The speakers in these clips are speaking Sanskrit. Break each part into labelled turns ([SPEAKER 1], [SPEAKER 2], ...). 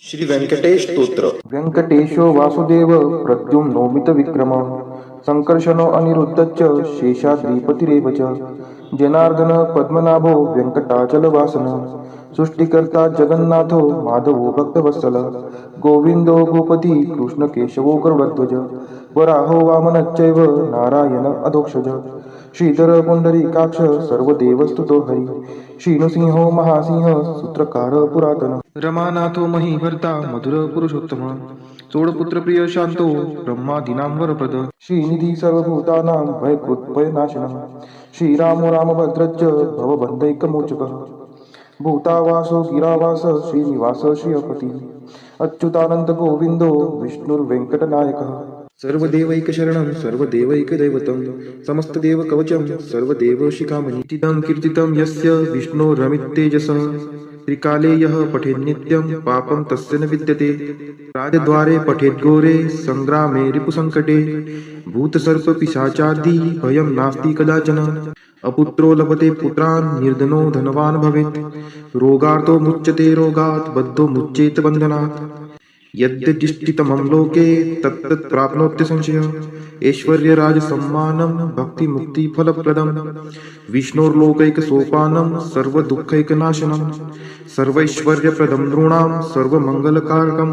[SPEAKER 1] श्री व्यंकटेश स्तोत्र.
[SPEAKER 2] व्यंकटेशो वासुदेव प्रद्युम्नोमित विक्रम संकर्षणो अनिरुद्धश्च शेषाद्रिपतिरेव च जनार्दन पद्मनाभो व्यंकटाचलवासन सृष्टिकर्ता जगन्नाथो माधवो भक्तवत्सल गोविंदो भूपति कृष्णकेशवो गरुडध्वज वराहो वामनश्चैव नारायण अधोक्षज श्रीधर पुंडरीकाक्ष सर्वदेवस्तुतो हरि श्रीनृसिंहो महासिंह सूत्रकार पुरातन रमानाथो महीभर्ता मधुर पुरुषोत्तम चोडपुत्र प्रिय शांतो ब्रह्मादीनां वरप्रद श्रीनिधी सर्वभूतानां भयकृत्भयनाशनः श्रीरामो रामभद्रश्च भवबन्धैकमोचकः भूतावासो गिरावास श्रीनिवास श्रियपति अच्युतानंद गोविंदो विष्णुर्वेंकटनायकः सर्वदेवैकशरणं सर्वदेवैकदैवतं समस्तदेवकवचं सर्वदेवशिखामणि इदं कीर्तितं यस्य विष्णोरमिततेजसः त्रिकाले यः पठेन्नित्यं पापं तस्य न विद्यते राजद्वारे पठेद्घोरे संग्रामे रिपुसङ्कटे भूतसर्पपिशाचादि भयं नास्ति कदाचन अपुत्रो लभते पुत्रान् निर्धनो धनवान् भवेत् रोगार्तो मुच्यते रोगात् बद्धो मुच्येत बन्धनात् यद्यदिष्टितमं लोके तत्तत् प्राप्नोत्य संशयः ऐश्वर्यराजसम्मानं भक्तिमुक्तिफलप्रदं विष्णोर्लोकैकसोपानं सर्वदुःखैकनाशनं सर्वैश्वर्यप्रदं नृणां सर्वमङ्गलकारकं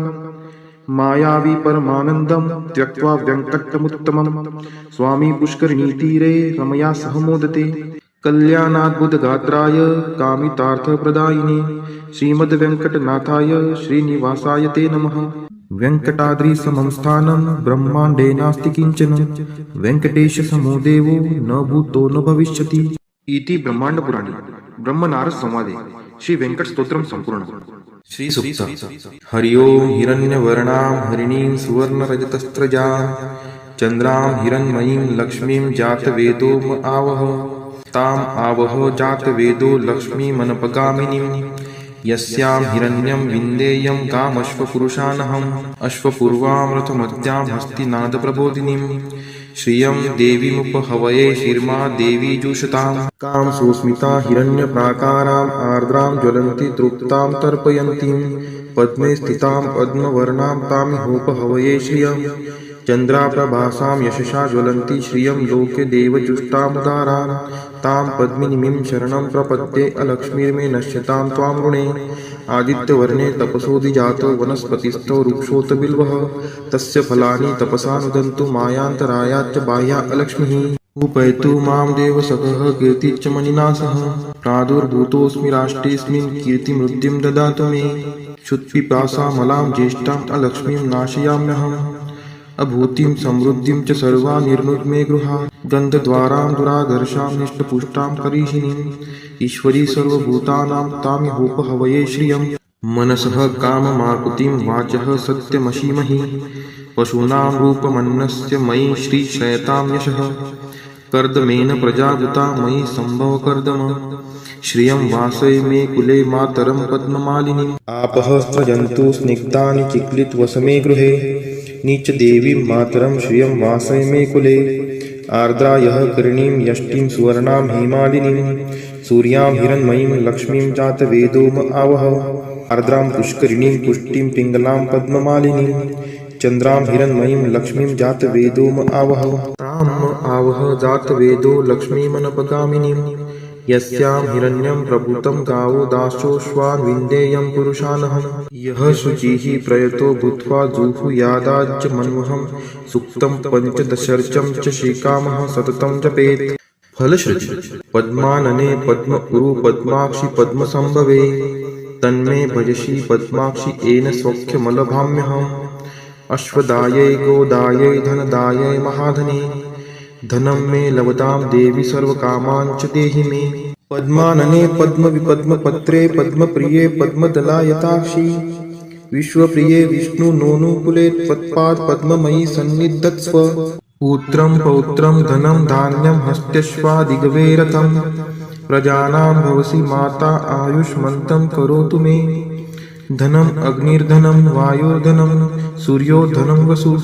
[SPEAKER 2] मायावी परमानन्दं त्यक्त्वा व्यङ्कटमुत्तमं स्वामी पुष्करिणीतीरे रमया सह मोदते कल्याणाद्भुतगात्राय कामितार्थप्रदायिने श्रीमद्वेङ्कटनाथाय श्रीनिवासाय ते नमः व्यङ्कटाद्रिसमं स्थानं ब्रह्माण्डे नास्ति किञ्चन वेङ्कटेशसमो देवो न भूतो न भविष्यति इति ब्रह्माण्डपुराणे ब्रह्मनारद संवादे श्री वेंकट स्तोत्रम संपूर्ण. श्री सूक्त. हरि ओम हिरण्यवर्णां हरिणीं सुवर्णरजतस्रजां चन्द्रां हिरण्मयीं लक्ष्मीं जातवेदो आवह ताम् आवह जातवेदो लक्ष्मीमनपगामिनीं यस्यां हिरण्यं विन्देयं कामश्वपुरुषानहम् अश्वपूर्वामृतमत्यां हस्तिनादप्रबोधिनीं श्रियं देवीमुपहवये शिर्मा देवी जुषतां कां सुस्मिता हिरण्यप्राकाराम् आर्द्रां ज्वलन्ति तृप्तां तर्पयन्तीं पद्मे स्थितां पद्मवर्णां तामिहोपहवये श्रियं चन्द्राप्रभासां यशसा ज्वलन्ति श्रियं लोके देवजुष्टामुदारां तां पद्मिनीं शरणं प्रपद्ये अलक्ष्मीर्मे नश्यतां त्वां ऋणे आदित्यवर्णे तपसोऽधिजातो वनस्पतिस्थो वृक्षोत बिल्वः तस्य फलानि तपसा नुदन्तु मायान्तरायाच्च बाह्या अलक्ष्मीः उपैतु मां देवसखः कीर्तिश्च मणिना सह प्रादुर्भूतोऽस्मि राष्ट्रेऽस्मिन् कीर्तिमृद्धिं ददातु मे क्षुत्पिपासामलां ज्येष्ठाम् अलक्ष्मीं नाशयाम्यहम् अभूतिं समृद्धिं च सर्वा निर्नुद्मे गृहात् गन्धद्वारां दुराधर्षां निष्टपुष्टां करीषिणीम् ईश्वरी सर्वभूतानां तामिहोपहवये श्रियं मनसः काममाकुतिं वाचः सत्यमशीमहि पशूनां रूपमन्नस्य मयि श्रीशयतां यशः कर्दमेन प्रजावृता मयि सम्भव कर्दम श्रियं वासय मे कुले मातरं पद्ममालिनीम् आपः स्रजन्तु स्निग्धानि चिक्लितवसमे गृहे नीच देवीं मातरं श्रियं वासय मे कुले आर्द्रा यः करणीं यष्टिं सुवर्णां हेमालिनीं सूर्यां हिरण्मयीं लक्ष्मीं जातवेदोम आवह आर्द्रां पुष्करिणीं पुष्टिं पिङ्गलां पद्ममालिनीं चन्द्रां हिरण्मयीं लक्ष्मीं जातवेदोम आवह ताम् आवह जातवेदो लक्ष्मीमनपगामिनीं यस्यां हिरण्यं प्रभूतं गावो दासोऽश्वान् विन्देयं पुरुषानहम् यः शुचिः प्रयतो भूत्वा जुहुयादाज्य मन्वहं सुक्तं पञ्चदशर्चं च श्रीकामः सततं जपेत् फलश्रुति पद्मानने पद्म उरु पद्माक्षि पद्मसंभवे तन्मे भजसि पद्माक्षि येन सौख्यमलभाम्यहम् अश्वदायै गोदायै धनदायै महाधने धनं मे लभतां देवी सर्वकामान् च देहि मे पद्मानने पद्मविपद्मपत्रे पद्मप्रिये पद्मदलायताक्षि विश्वप्रिये विष्णुनोनुकुले त्वत्पाद पद्ममयि सन्निधत्स्व पुत्रं पौत्रं धनं धान्यं हस्त्यश्वादिगवे रथं प्रजानां भवसि माता आयुष्मन्तं करोतु मे धनम् अग्निर्धनं वायुर्धनं सूर्यो धनं वसुः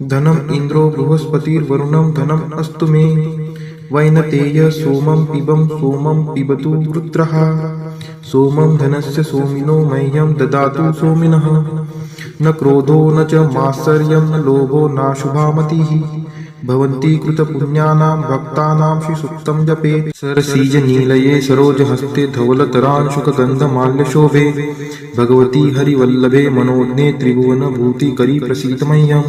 [SPEAKER 2] धनम् इन्द्रो बृहस्पतिर्वरुणं धनम् अस्तु मे वैनतेय सोमं पिबतु वृत्रः सोमं धनस्य सोमिनो मह्यं ददातु सोमिनः न क्रोधो न च मात्सर्यं न लोभो नाशुभा मतिः भवन्ति कृतपुण्यानां भक्तानां श्रीसूक्तं जपेत् सरसीजनीलये सरोजहस्ते धवलतरांशुकगन्धमाल्यशोभे भगवती हरिवल्लभे मनोज्ञे त्रिभुवनभूतिकरी प्रसीद मह्यं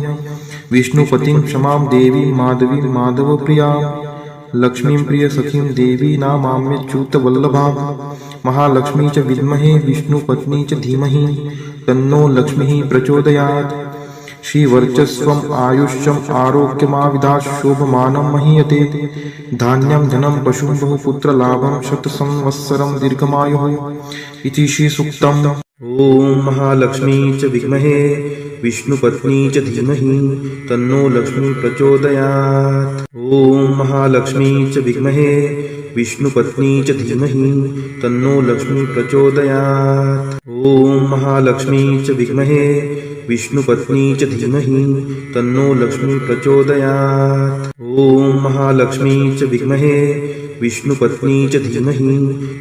[SPEAKER 2] विष्णुपतिं क्षमां देवीं माधवीं माधवप्रियां लक्ष्मीं प्रियसखीं देवी नामाम्यच्युतवल्लभां महालक्ष्मी च विद्महे विष्णुपत्नी च धीमहि तन्नो लक्ष्मीः प्रचोदयात् श्रीवर्चस्वम् आयुष्यम् आरोग्यमाविधात् शोभमानं महीयते धान्यं धनं पशुं बहुपुत्रलाभं शतसंवत्सरं दीर्घमायुः इति श्रीसूक्तम्। ॐ महालक्ष्मी च विद्महे विष्णुपत्नी च धीमहि तन्नो लक्ष्मी प्रचोदयात्। ॐ महालक्ष्मी च विद्महे विष्णुपत्नी च धीमहि तन्नो लक्ष्मी प्रचोदयात्। ॐ महालक्ष्मी च विद्महे विष्णुपत्नी च धीमहि तन्नो लक्ष्मी प्रचोदयात्। ॐ महालक्ष्मी च विद्महे विष्णुपत्नी च धीमहि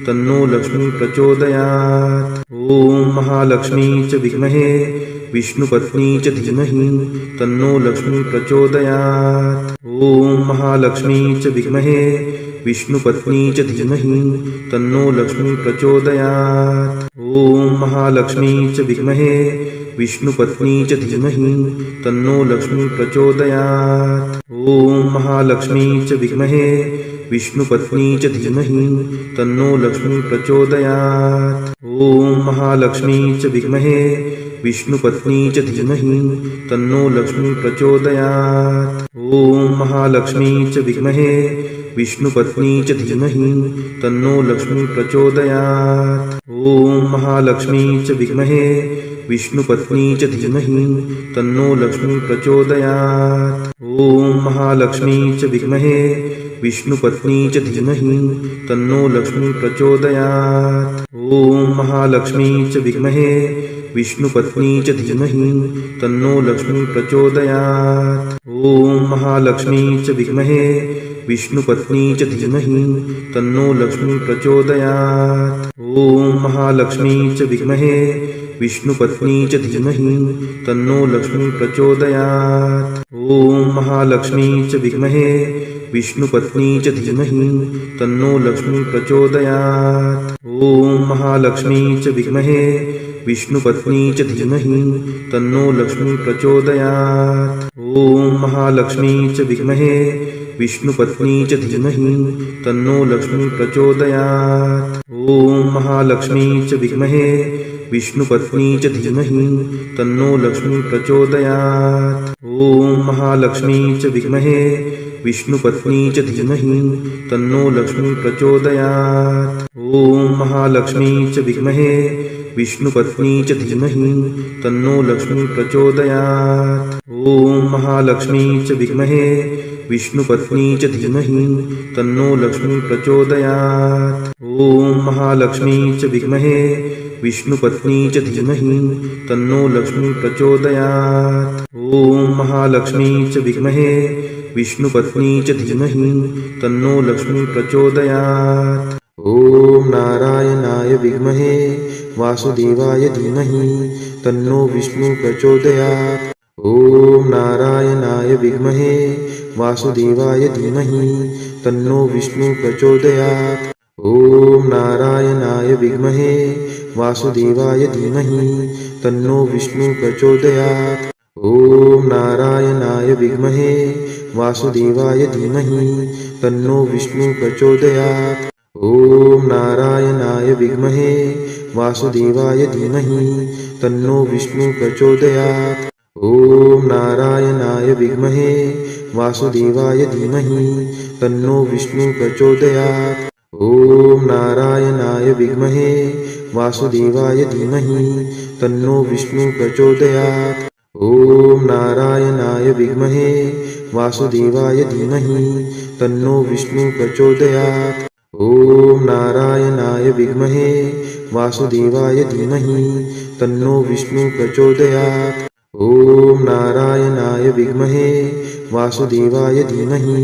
[SPEAKER 2] तन्नो लक्ष्मी प्रचोदयात्। ॐ महालक्ष्मी च विद्महे विष्णुपत्नी च धीमहि तन्नो लक्ष्मी प्रचोदयात्। ॐ महालक्ष्मी च विद्महे विष्णुपत्नी च धीमहि तन्नो लक्ष्मी प्रचोदयात्। ॐ महालक्ष्मी च विद्महे विष्णुपत्नी च धीमहि तन्नो लक्ष्मी प्रचोदयात्। ॐ महालक्ष्मी च विद्महे विष्णुपत्नी च धीमहि तन्नो लक्ष्मी प्रचोदयात्। ॐ महालक्ष्मी च विद्महे विष्णुपत्नी च धीमहि तन्नो लक्ष्मी प्रचोदयात्। ॐ महालक्ष्मी च विद्महे विष्णुपत्नी च धीमहि तन्नो लक्ष्मी प्रचोदयात्। ॐ महालक्ष्मी च विद्महे विष्णुपत्नी च धीमहि तन्नो लक्ष्मी प्रचोदयात्। ॐ महालक्ष्मी च विद्महे विष्णुपत्नी च धीमहि तन्नो लक्ष्मी प्रचोदयात्। ॐ महालक्ष्मी च विद्महे विष्णुपत्नी च धीमहि तन्नो लक्ष्मी प्रचोदयात्। ॐ महालक्ष्मी च विद्महे विष्णुपत्नी च धीमहि तन्नो लक्ष्मी प्रचोदयात्। ॐ महालक्ष्मी च विद्महे विष्णुपत्नी च धीमहि तन्नो लक्ष्मी प्रचोदयात्। ॐ महालक्ष्मी च विद्महे विष्णुपत्नी च धीमहि तन्नो लक्ष्मी प्रचोदयात्। ॐ महालक्ष्मी च विद्महे विष्णुपत्नी च धीमहि तन्नो लक्ष्मी प्रचोदयात्। ॐ महालक्ष्मी च विद्महे विष्णुपत्नी च धीमहि तन्नो लक्ष्मी प्रचोदयात्। ॐ महालक्ष्मी च विद्महे विष्णुपत्नी च धीमहि तन्नो लक्ष्मी प्रचोदयात्। ॐ महालक्ष्मी च विद्महे विष्णुपत्नी च धीमहि तन्नो लक्ष्मी प्रचोदयात्। ॐ महालक्ष्मी च विद्महे विष्णुपत्नी च धीमहि तन्नो लक्ष्मी प्रचोदयात्। ॐ महालक्ष्मी च विद्महे विष्णुपत्नी च धीमहि तन्नो लक्ष्मी प्रचोदयात्। ॐ महालक्ष्मी च विद्महे विष्णुपत्नी च धीमहि तन्नो लक्ष्मी प्रचोदयात्। ॐ महालक्ष्मी च विद्महे विष्णुपत्नी च धीमहि तन्नो लक्ष्मी प्रचोदयात्। ॐ नारायणाय विद्महे वासुदेवाय धीमहि तन्नो विष्णु प्रचोदयात्। ॐ नारायणाय विद्महे वासुदेवाय धीमहि तन्नो विष्णु प्रचोदयात्। ॐ नारायणाय विद्महे वासुदेवाय धीमहि तन्नो विष्णु प्रचोदयात्। ॐ नारायणाय विद्महे वासुदेवाय धीमहि तन्नो विष्णु प्रचोदयात्। ॐ नारायणाय विद्महे वासुदेवाय धीमहि तन्नो विष्णु प्रचोदयात्। ॐ नारायणाय विद्महे वासुदेवाय धीमहि तन्नो विष्णु प्रचोदयात्। ॐ नारायणाय विद्महे वासुदेवाय धीमहि तन्नो विष्णु प्रचोदयात्। ॐ नारायणाय विद्महे वासुदेवाय धीमहि तन्नो विष्णु प्रचोदयात्। ॐ नारायणाय विद्महे वासुदेवाय धीमहि तन्नो विष्णु प्रचोदयात्। ॐ नारायणाय विद्महे वासुदेवाय धीमहि